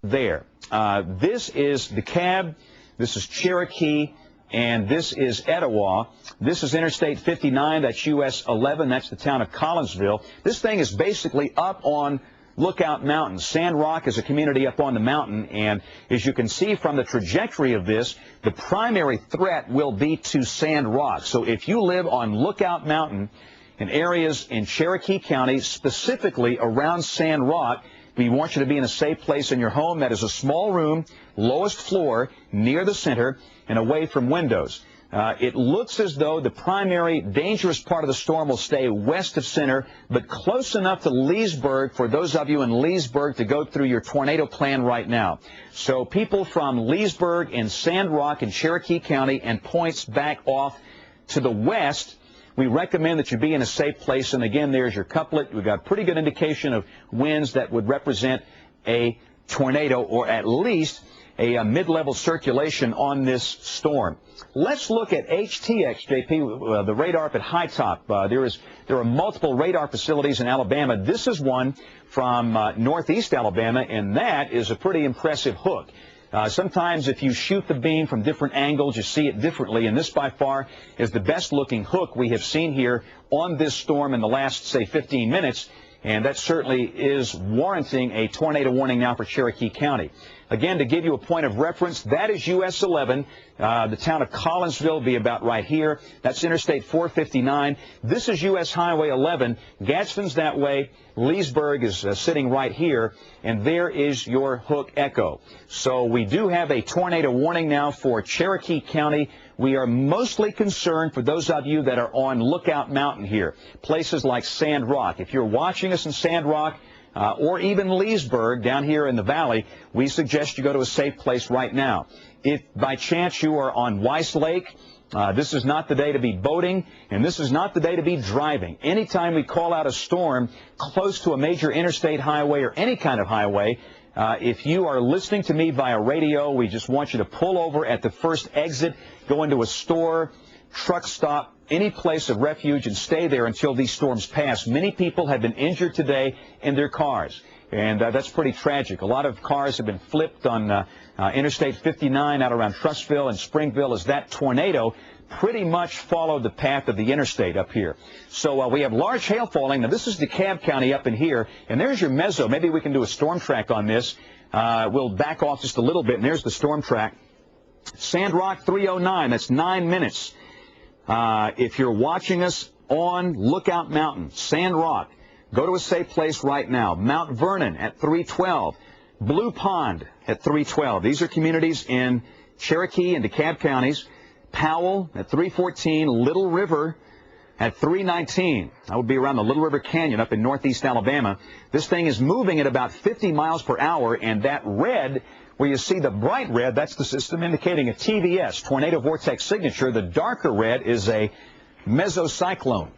there. This is DeKalb, this is Cherokee, and this is Etowah. This is Interstate 59, that's US 11, that's the town of Collinsville. This thing is basically up on Lookout Mountain. Sand Rock is a community up on the mountain, and as you can see from the trajectory of this, the primary threat will be to Sand Rock. So if you live on Lookout Mountain in areas in Cherokee County, specifically around Sand Rock, we want you to be in a safe place in your home. That is a small room, lowest floor, near the center, and away from windows. It looks as though the primary dangerous part of the storm will stay west of center, but close enough to Leesburg for those of you in Leesburg to go through your tornado plan right now. So people from Leesburg and Sand Rock in Cherokee County and points back off to the west, we recommend that you be in a safe place. And again, there's your couplet. We've got a pretty good indication of winds that would represent a tornado, or at least a mid-level circulation on this storm. Let's look at HTX, JP, the radar up at High Top. There are multiple radar facilities in Alabama. This is one from northeast Alabama, and that is a pretty impressive hook. Sometimes if you shoot the beam from different angles, you see it differently, and this by far is the best-looking hook we have seen here on this storm in the last, say, 15 minutes, and that certainly is warranting a tornado warning now for Cherokee County. Again, to give you a point of reference, that is US 11. The town of Collinsville will be about right here. That's Interstate 459. This is US Highway 11. Gadsden's that way. Leesburg is sitting right here. And there is your hook echo. So we do have a tornado warning now for Cherokee County. We are mostly concerned for those of you that are on Lookout Mountain here, places like Sand Rock. If you're watching us in Sand Rock, or even Leesburg down here in the valley, we suggest you go to a safe place right now. If by chance you are on Weiss Lake, this is not the day to be boating, and this is not the day to be driving. Anytime we call out a storm close to a major interstate highway or any kind of highway, if you are listening to me via radio, we just want you to pull over at the first exit, go into a store, truck stop, any place of refuge, and stay there until these storms pass. Many people have been injured today in their cars, and that's pretty tragic. A lot of cars have been flipped on Interstate 59 out around Trussville and Springville as that tornado pretty much followed the path of the interstate up here. So we have large hail falling. Now, this is DeKalb County up in here, and there's your meso. Maybe we can do a storm track on this. We'll back off just a little bit, and there's the storm track. Sand Rock 309, that's 9 minutes. If you're watching us on Lookout Mountain, Sand Rock, go to a safe place right now. Mount Vernon at 312. Blue Pond at 312. These are communities in Cherokee and DeKalb counties. Powell at 314. Little River at 319. That would be around the Little River Canyon up in northeast Alabama. This thing is moving at about 50 miles per hour, and that red, where you see the bright red, that's the system indicating a TVS, tornado vortex signature. The darker red is a mesocyclone.